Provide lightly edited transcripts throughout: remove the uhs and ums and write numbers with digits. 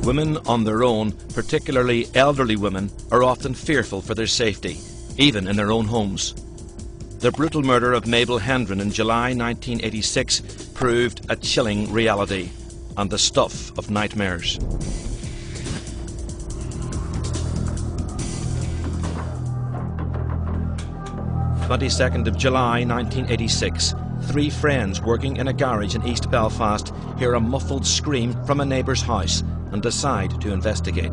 Women on their own, particularly elderly women, are often fearful for their safety, even in their own homes. The brutal murder of Mabel Hendron in July 1986 proved a chilling reality and the stuff of nightmares. On the 22nd of July 1986, three friends working in a garage in East Belfast hear a muffled scream from a neighbour's house and decide to investigate.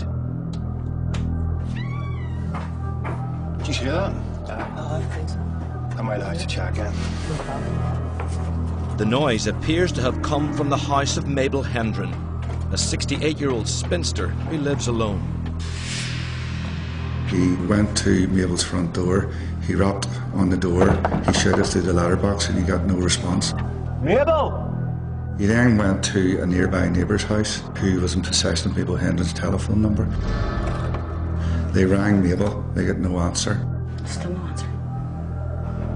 Did you hear that? I think so. Am I allowed to check in? The noise appears to have come from the house of Mabel Hendron, a 68-year-old spinster who lives alone. He went to Mabel's front door, he rapped on the door, he shouted through the letterbox and he got no response. Mabel! He then went to a nearby neighbour's house who was in possession of Mabel Hendron's telephone number. They rang Mabel, they got no answer. Still no answer.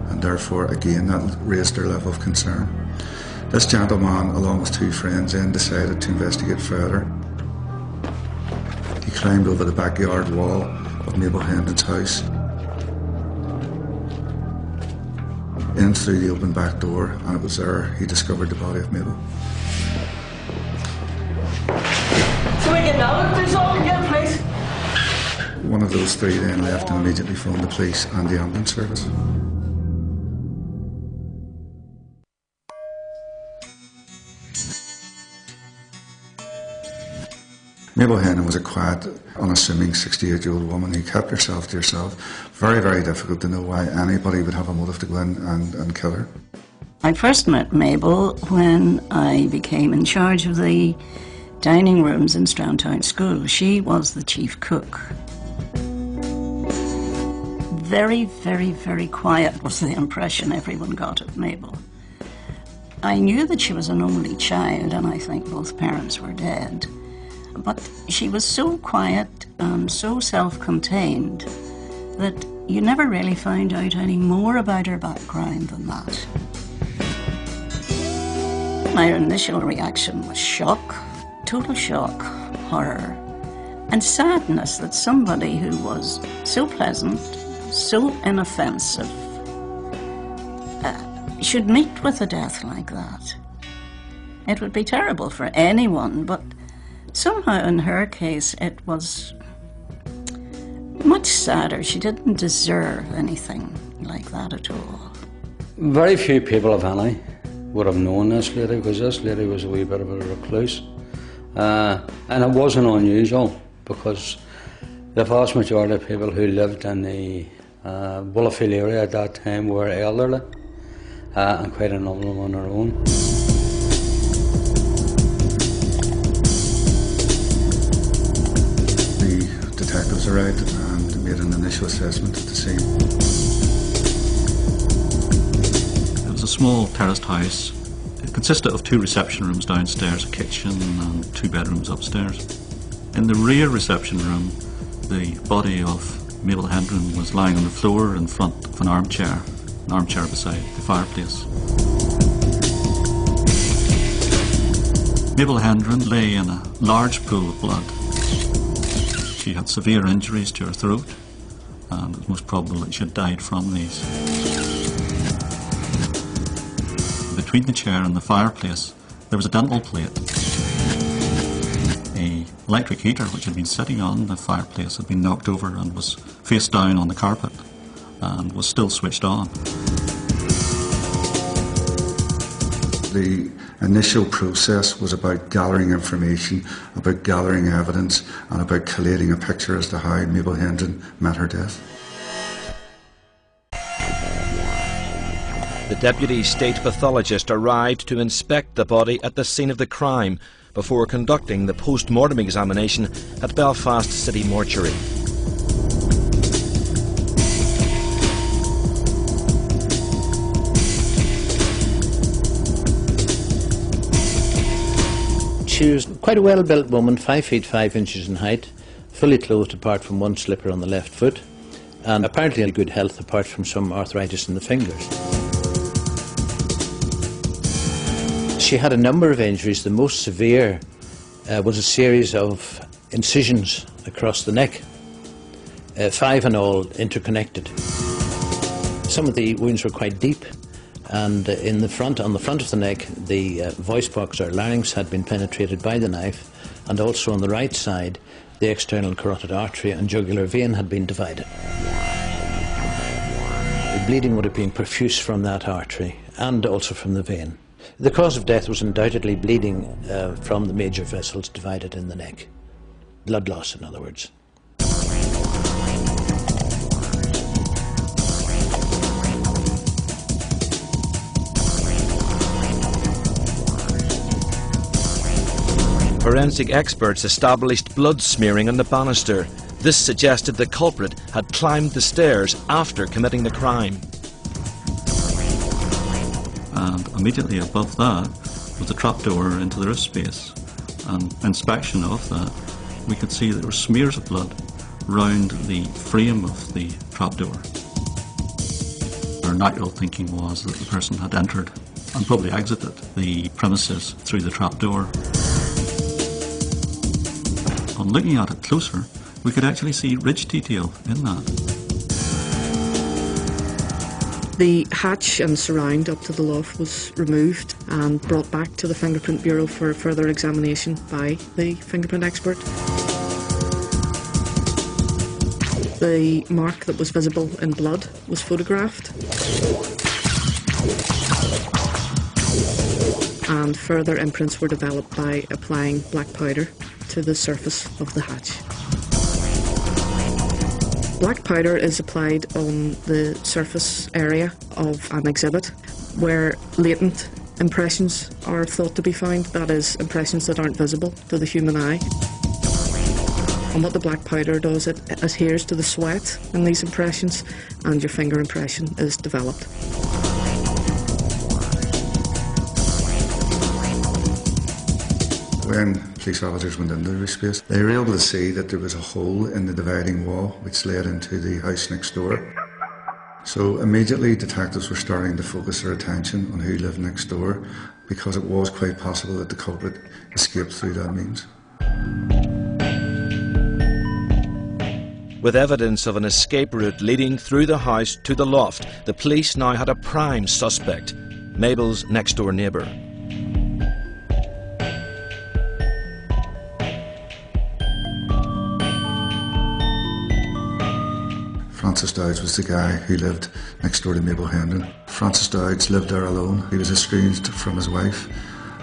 And therefore, again, that raised their level of concern. This gentleman, along with two friends, then decided to investigate further. He climbed over the backyard wall of Mabel Hendron's house, in through the open back door, and it was there he discovered the body of Mabel. So we get down, please, all again, please. One of those three then left and immediately phoned the police and the ambulance service. Mabel Hendron was a quiet, unassuming 68-year-old woman who kept herself to herself. Very, very difficult to know why anybody would have a motive to go in and kill her. I first met Mabel when I became in charge of the dining rooms in Strowntown School. She was the chief cook. Very, very, very quiet was the impression everyone got of Mabel. I knew that she was an only child, and I think both parents were dead. But she was so quiet and so self-contained that you never really found out any more about her background than that. My initial reaction was shock, total shock, horror, and sadness that somebody who was so pleasant, so inoffensive, should meet with a death like that. It would be terrible for anyone, but somehow in her case it was much sadder. She didn't deserve anything like that at all. Very few people, if any, would have known this lady, because this lady was a wee bit of a recluse. And it wasn't unusual, because the vast majority of people who lived in the Bullafield area at that time were elderly, and quite a number of them on their own. Detectives arrived and made an initial assessment at the scene. It was a small terraced house. It consisted of two reception rooms downstairs, a kitchen and two bedrooms upstairs. In the rear reception room, the body of Mabel Hendron was lying on the floor in front of an armchair beside the fireplace. Mabel Hendron lay in a large pool of blood. She had severe injuries to her throat, and it was most probable that she had died from these. Between the chair and the fireplace, there was a dental plate. An electric heater which had been sitting on the fireplace had been knocked over and was face down on the carpet and was still switched on. The initial process was about gathering information, about gathering evidence, and about collating a picture as to how Mabel Hendron met her death. The deputy state pathologist arrived to inspect the body at the scene of the crime before conducting the post-mortem examination at Belfast City Mortuary. She was quite a well-built woman, 5 feet 5 inches in height, fully clothed apart from one slipper on the left foot, and apparently in good health apart from some arthritis in the fingers. She had a number of injuries. The most severe was a series of incisions across the neck, 5 in all, interconnected. Some of the wounds were quite deep, and on the front of the neck, the voice box or larynx had been penetrated by the knife, and also on the right side, the external carotid artery and jugular vein had been divided. The bleeding would have been profuse from that artery and also from the vein. The cause of death was undoubtedly bleeding from the major vessels divided in the neck. Blood loss, in other words. Forensic experts established blood smearing on the banister. This suggested the culprit had climbed the stairs after committing the crime. And immediately above that was a trapdoor into the roof space. And inspection of that, we could see there were smears of blood round the frame of the trapdoor. Our natural thinking was that the person had entered and probably exited the premises through the trapdoor. On looking at it closer, we could actually see ridge detail in that. The hatch and surround up to the loft was removed and brought back to the Fingerprint Bureau for further examination by the fingerprint expert. The mark that was visible in blood was photographed, and further imprints were developed by applying black powder to the surface of the hatch. Black powder is applied on the surface area of an exhibit where latent impressions are thought to be found, that is, impressions that aren't visible to the human eye. And what the black powder does, it adheres to the sweat in these impressions, and your finger impression is developed. When police officers went into the roof space, they were able to see that there was a hole in the dividing wall which led into the house next door. So immediately detectives were starting to focus their attention on who lived next door, because it was quite possible that the culprit escaped through that means. With evidence of an escape route leading through the house to the loft, the police now had a prime suspect, Mabel's next-door neighbour. Francis Dowds was the guy who lived next door to Mabel Hendron. Francis Dowds lived there alone. He was estranged from his wife,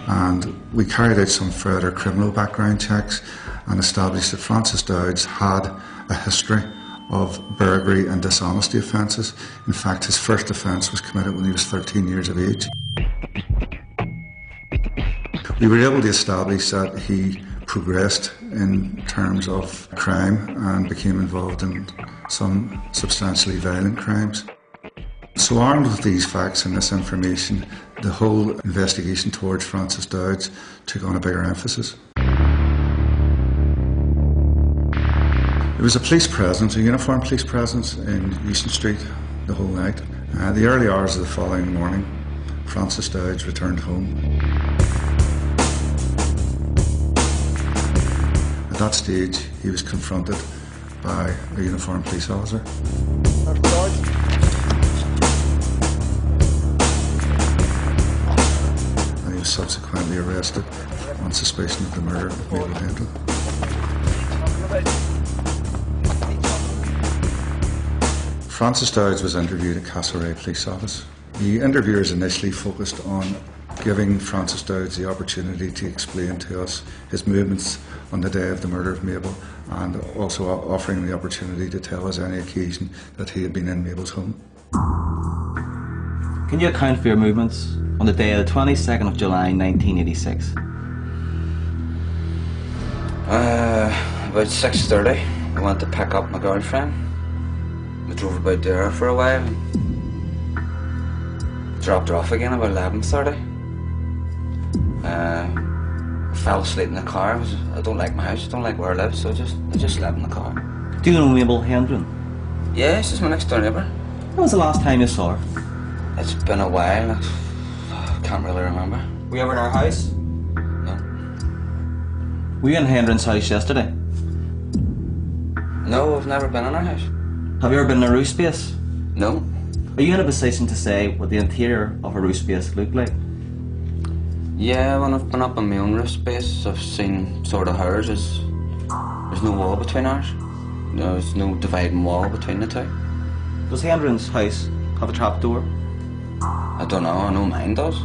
and we carried out some further criminal background checks and established that Francis Dowds had a history of burglary and dishonesty offences. In fact, his first offence was committed when he was 13 years of age. We were able to establish that he progressed in terms of crime and became involved in some substantially violent crimes. So armed with these facts and this information, the whole investigation towards Francis Dowds took on a bigger emphasis. There was a police presence, a uniformed police presence in Euston Street the whole night. The early hours of the following morning, Francis Dowds returned home. At that stage, he was confronted by a uniformed police officer. And he was subsequently arrested on suspicion of the murder of Mabel Hendron. Francis Dowds was interviewed at Castlereagh Police Office. The interviewers initially focused on giving Francis Dowds the opportunity to explain to us his movements on the day of the murder of Mabel, and also offering the opportunity to tell us any occasion that he had been in Mabel's home. Can you account for your movements on the day of the 22nd of July 1986? About 6:30, I went to pick up my girlfriend. We drove about there for a while and dropped her off again about 11:30. I fell asleep in the car. I don't like my house, I don't like where I live, so I just slept in the car. Do you know Mabel Hendron? Yeah, she's my next door neighbour. When was the last time you saw her? It's been a while, I can't really remember. Were you ever in our house? No. Were you in Hendron's house yesterday? No, I've never been in her house. Have you ever been in a roof space? No. Are you in a position to say what the interior of a roof space looked like? Yeah, when I've been up in my own roof space, I've seen sort of hers. There's no wall between ours. There's no dividing wall between the two. Does Hendron's house have a trap door? I don't know, I know mine does.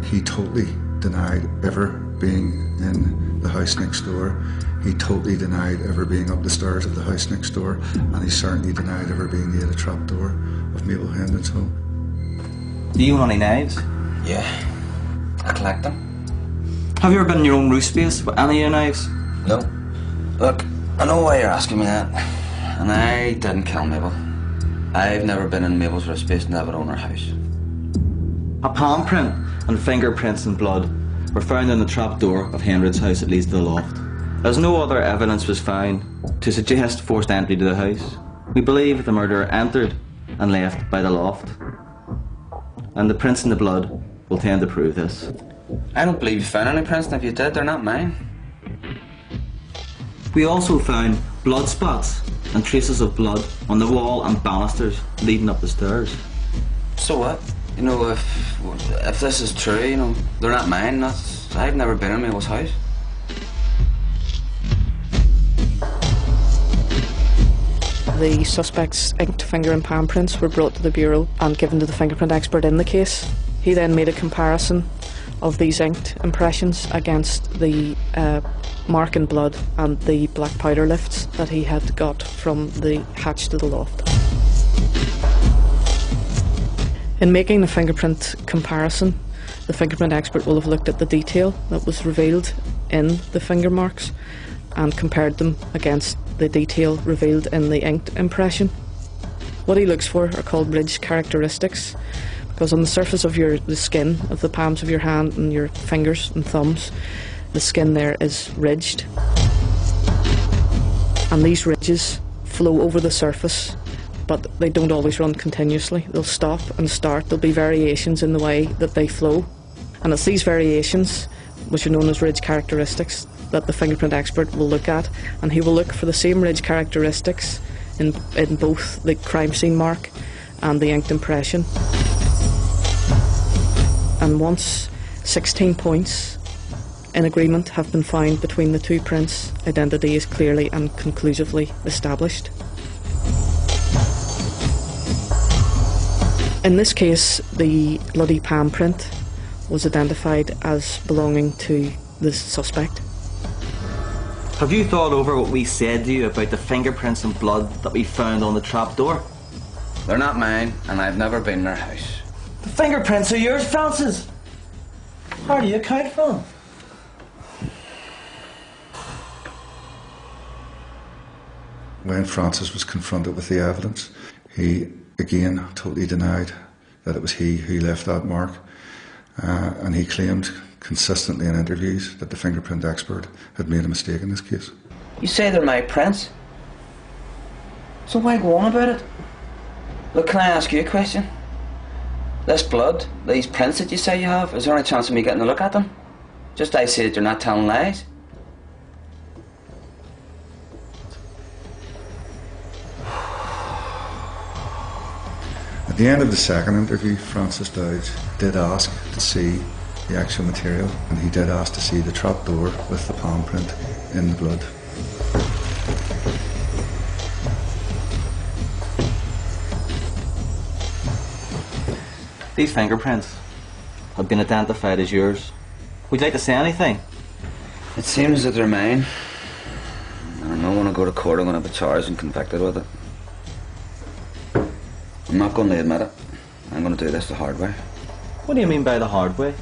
He totally denied ever being in the house next door. He totally denied ever being up the stairs of the house next door, and he certainly denied ever being near the trap door of Mabel Hendron's home. Do you own any knives? Yeah, I collect them. Have you ever been in your own roof space with any of your knives? No. Look, I know why you're asking me that, and I didn't kill Mabel. I've never been in Mabel's roof space, never owned her house. A palm print and fingerprints and blood were found in the trap door of Hendron's house that leads to the loft. As no other evidence was found to suggest forced entry to the house, we believe the murderer entered and left by the loft. And the prints in the blood will tend to prove this. I don't believe you found any prints, and if you did, they're not mine. We also found blood spots and traces of blood on the wall and banisters leading up the stairs. So what? You know, if this is true, you know, they're not mine. I've never been in Mabel's house. The suspect's inked finger and palm prints were brought to the bureau and given to the fingerprint expert in the case. He then made a comparison of these inked impressions against the mark in blood and the black powder lifts that he had got from the hatch to the loft. In making the fingerprint comparison, the fingerprint expert will have looked at the detail that was revealed in the finger marks and compared them against the detail revealed in the inked impression. What he looks for are called ridge characteristics, because on the surface of the skin of the palms of your hand and your fingers and thumbs, the skin there is ridged, and these ridges flow over the surface, but they don't always run continuously. They'll stop and start. There'll be variations in the way that they flow, and it's these variations, which are known as ridge characteristics, that the fingerprint expert will look at, and he will look for the same ridge characteristics in both the crime scene mark and the inked impression. And once 16 points in agreement have been found between the two prints, identity is clearly and conclusively established. In this case, the bloody palm print was identified as belonging to the suspect. Have you thought over what we said to you about the fingerprints and blood that we found on the trap door? They're not mine, and I've never been in their house. The fingerprints are yours, Francis. How do you account for them? When Francis was confronted with the evidence, he again totally denied that it was he who left that mark, and he claimed consistently in interviews that the fingerprint expert had made a mistake in this case. You say they're my prints, so why go on about it? Look, can I ask you a question? This blood, these prints that you say you have, is there any chance of me getting a look at them? Just I say that you're not telling lies. At the end of the second interview, Francis Dowd did ask to see the actual material, and he did ask to see the trap door with the palm print in the blood. These fingerprints have been identified as yours. Would you like to say anything? It seems that they're mine. I don't know, when I go to court I'm going to be charged and convicted with it. I'm not going to admit it. I'm going to do this the hard way. What do you mean by the hard way?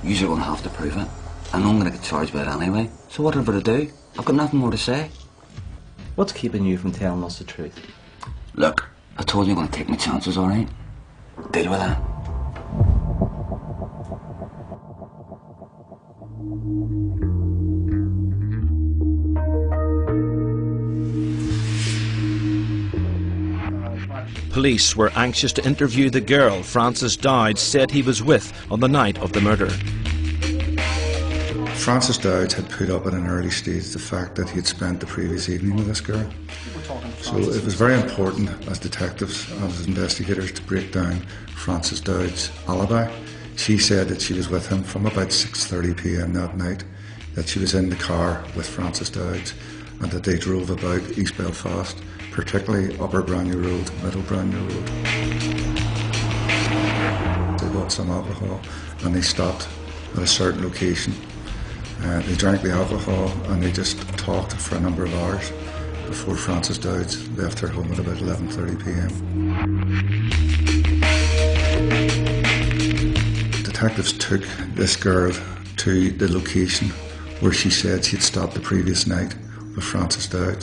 You're going to have to prove it. I know I'm going to get charged with it anyway. So whatever to do, I've got nothing more to say. What's keeping you from telling us the truth? Look, I told you I'm going to take my chances, alright? Deal with that. Police were anxious to interview the girl Francis Dowd said he was with on the night of the murder. Francis Dowd had put up at an early stage the fact that he had spent the previous evening with this girl. So it was very important as detectives and as investigators to break down Francis Dowd's alibi. She said that she was with him from about 6:30 p.m. that night, that she was in the car with Francis Dowd and that they drove about East Belfast, particularly Upper Branya Road, Middle Branya Road. They bought some alcohol and they stopped at a certain location. They drank the alcohol and they just talked for a number of hours before Francis Dowd left her home at about 11:30 p.m. Detectives took this girl to the location where she said she'd stopped the previous night with Francis Dowd.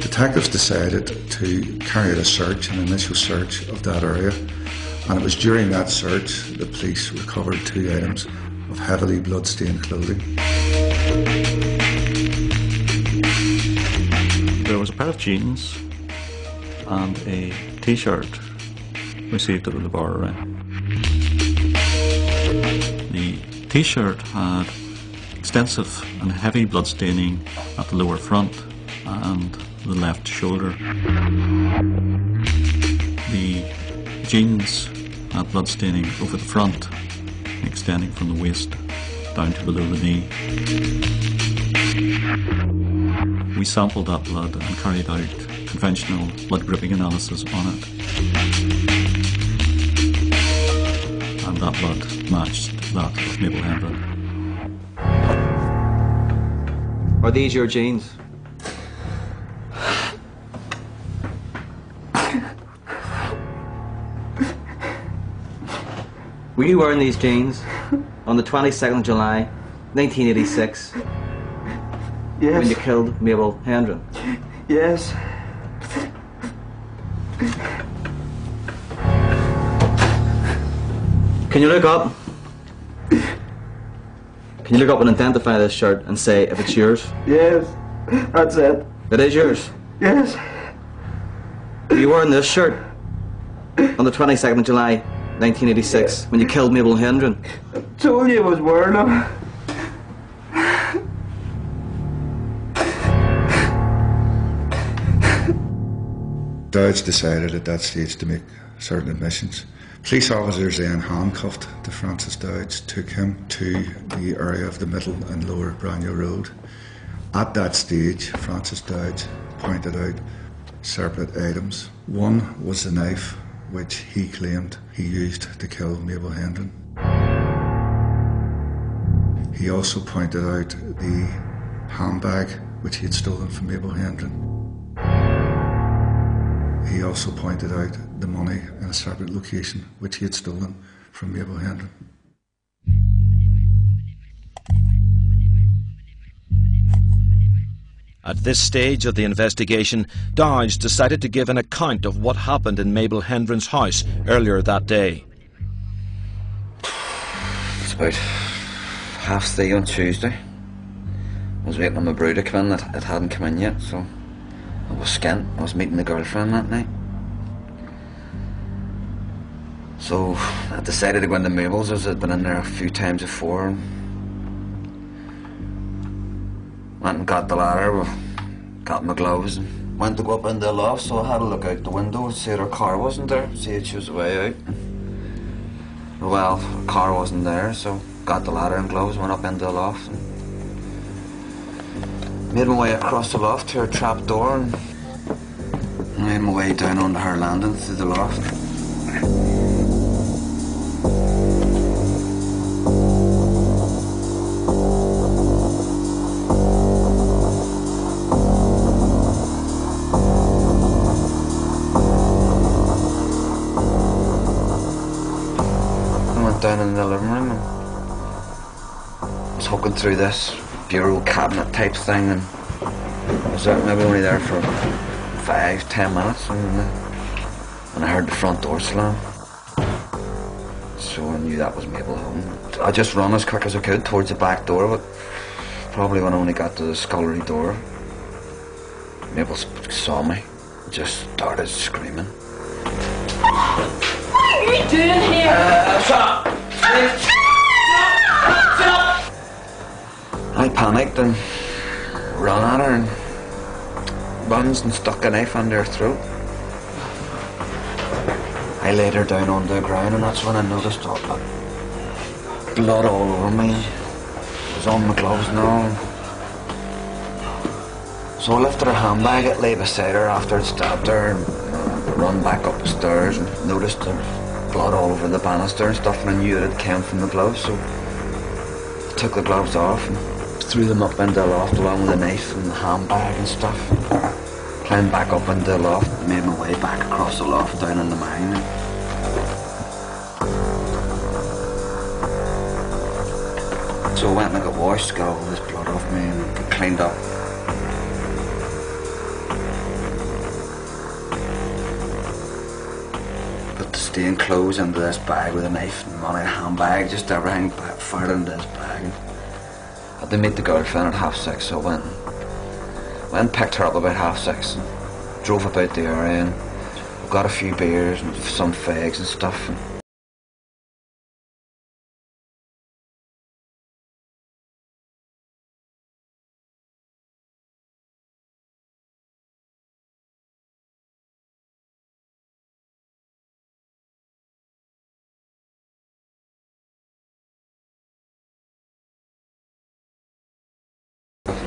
Detectives decided to carry out a search, an initial search of that area, and it was during that search the police recovered 2 items of heavily blood-stained clothing. There was a pair of jeans and a t-shirt received at the bar around. The t-shirt had extensive and heavy blood staining at the lower front and the left shoulder. The jeans had blood staining over the front, extending from the waist down to below the knee. We sampled that blood and carried out conventional blood grouping analysis on it. And that blood matched that of Mabel Hendron. Are these your jeans? Were you wearing these jeans on the 22nd of July, 1986? Yes. When you killed Mabel Hendron? Yes. Can you look up? Can you look up and identify this shirt and say if it's yours? Yes. That's it. It is yours? Yes. Were you wearing this shirt on the 22nd of July, 1986, when you killed Mabel Hendron? I told you I was wearing them. Dowd decided at that stage to make certain admissions. Police officers then handcuffed to Francis Dowd, took him to the area of the Middle and Lower Branya Road. At that stage, Francis Dowd pointed out separate items. One was the knife which he claimed he used to kill Mabel Hendron. He also pointed out the handbag which he had stolen from Mabel Hendron. He also pointed out the money in a separate location which he had stolen from Mabel Hendron. At this stage of the investigation, Dowd decided to give an account of what happened in Mabel Hendron's house earlier that day. It's about 3:30 on Tuesday. I was waiting on my brew to come in. It hadn't come in yet, so I was skint. I was meeting the girlfriend that night. So I decided to go into Mabel's, as I'd been in there a few times before. Went and got the ladder, got my gloves, and went to go up into the loft, so I had a look out the window and see that her car wasn't there, see that she was away out. Well, her car wasn't there, so got the ladder and gloves, went up into the loft, and made my way across the loft to her trap door, and made my way down onto her landing through the loft. Down in the living room and I was hooking through this bureau cabinet type thing, and I was maybe only there for 5-10 minutes and I heard the front door slam, so I knew that was Mabel home. I just ran as quick as I could towards the back door, but probably when I only got to the scullery door, Mabel saw me and just started screaming. What are you doing here? Shut up! I panicked and ran at her and runs and stuck a knife under her throat. I laid her down on the ground, and that's when I noticed all that blood all over me. It was on my gloves and all. So I lifted her handbag, it lay beside her after I'd stabbed her, and run back up the stairs and noticed there was blood all over the banister and stuff, and I knew it came from the gloves, so I took the gloves off and threw them up into the loft along with the knife and the handbag and stuff. Climbed back up into the loft and made my way back across the loft down in the mine. So I went and I got washed, got all this blood off me and got cleaned up. Put the stained clothes into this bag with a knife and money, a handbag, just everything fired into this bag. I had to meet the girlfriend at 6:30, so I went and picked her up about 6:30 and drove about the area and got a few beers and some fags and stuff.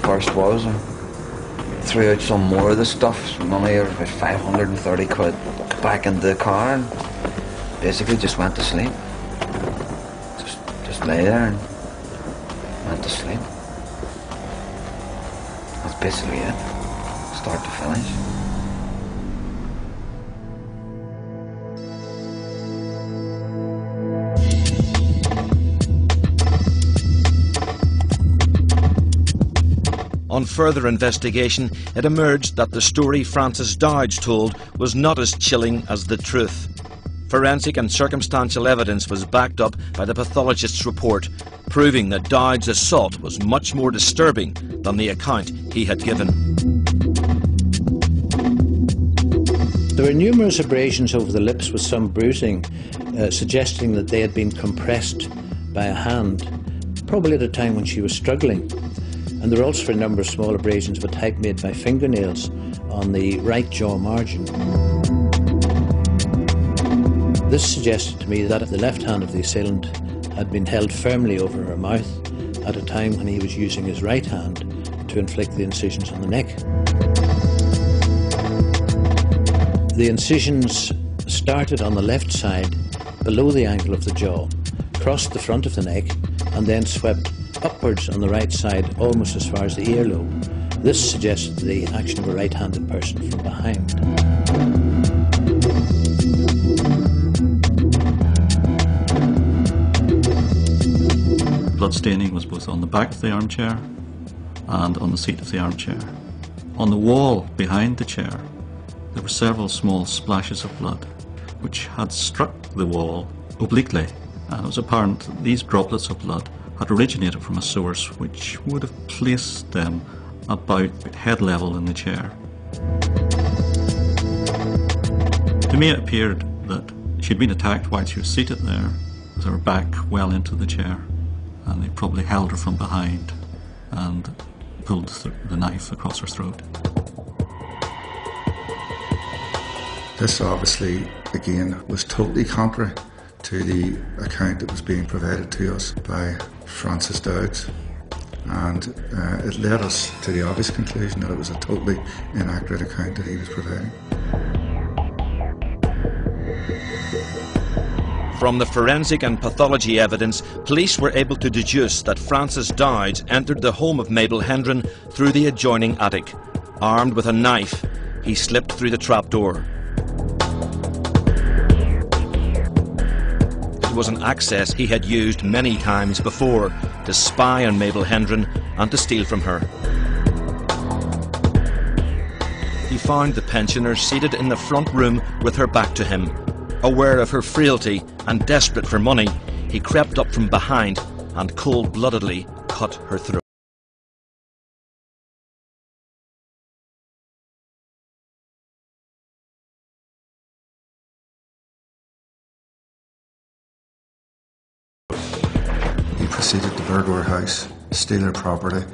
First was threw out some more of the stuff, money of about 530 quid, got back into the car and basically just went to sleep. Just lay there and went to sleep. That's basically it, start to finish. On further investigation, it emerged that the story Frances Dowd's told was not as chilling as the truth. Forensic and circumstantial evidence was backed up by the pathologist's report, proving that Dowd's assault was much more disturbing than the account he had given. There were numerous abrasions over the lips with some bruising, suggesting that they had been compressed by a hand, probably at a time when she was struggling. And there were also a number of small abrasions of a type made by fingernails on the right jaw margin. This suggested to me that the left hand of the assailant had been held firmly over her mouth at a time when he was using his right hand to inflict the incisions on the neck. The incisions started on the left side, below the angle of the jaw, crossed the front of the neck, and then swept upwards on the right side almost as far as the earlobe. This suggested the action of a right-handed person from behind. Blood staining was both on the back of the armchair and on the seat of the armchair. On the wall behind the chair there were several small splashes of blood which had struck the wall obliquely, and it was apparent that these droplets of blood had originated from a source which would have placed them about head level in the chair. To me it appeared that she'd been attacked while she was seated there, with her back well into the chair, and they probably held her from behind and pulled the knife across her throat. This obviously, again, was totally contrary to the account that was being provided to us by Frances Dowd, and it led us to the obvious conclusion that it was a totally inaccurate account that he was providing. From the forensic and pathology evidence, police were able to deduce that Frances Dowd entered the home of Mabel Hendron through the adjoining attic. Armed with a knife, he slipped through the trapdoor. It was an access he had used many times before to spy on Mabel Hendron and to steal from her. He found the pensioner seated in the front room with her back to him. Aware of her frailty and desperate for money, he crept up from behind and cold-bloodedly cut her throat. He proceeded to burgle her house steal her property,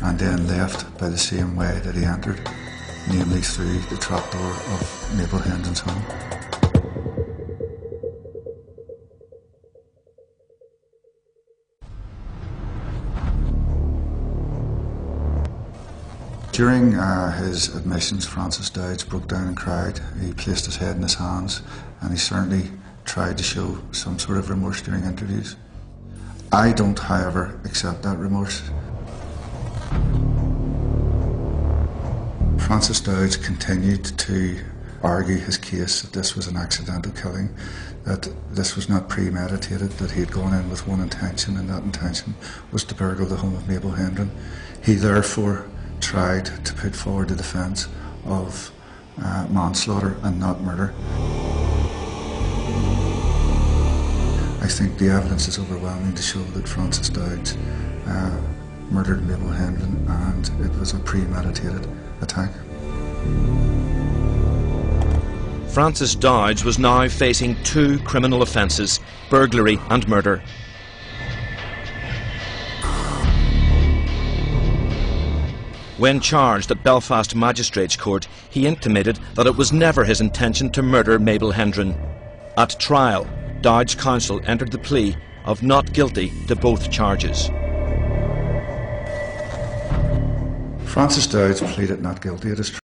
and then left by the same way that he entered, namely through the trapdoor of Mabel Hendron's home. During his admissions, Francis Dowds broke down and cried. He placed his head in his hands, and he certainly tried to show some sort of remorse during interviews. I don't, however, accept that remorse. Francis Dowds continued to argue his case that this was an accidental killing, that this was not premeditated, that he had gone in with one intention, and that intention was to burgle the home of Mabel Hendron. He therefore tried to put forward the defence of manslaughter and not murder. I think the evidence is overwhelming to show that Francis Dowds murdered Mabel Hendron, and it was a premeditated attack. Francis Dowds was now facing 2 criminal offences, burglary and murder. When charged at Belfast Magistrates Court, he intimated that it was never his intention to murder Mabel Hendron. At trial, Dowds' counsel entered the plea of not guilty to both charges. Francis Dowds pleaded not guilty at his trial.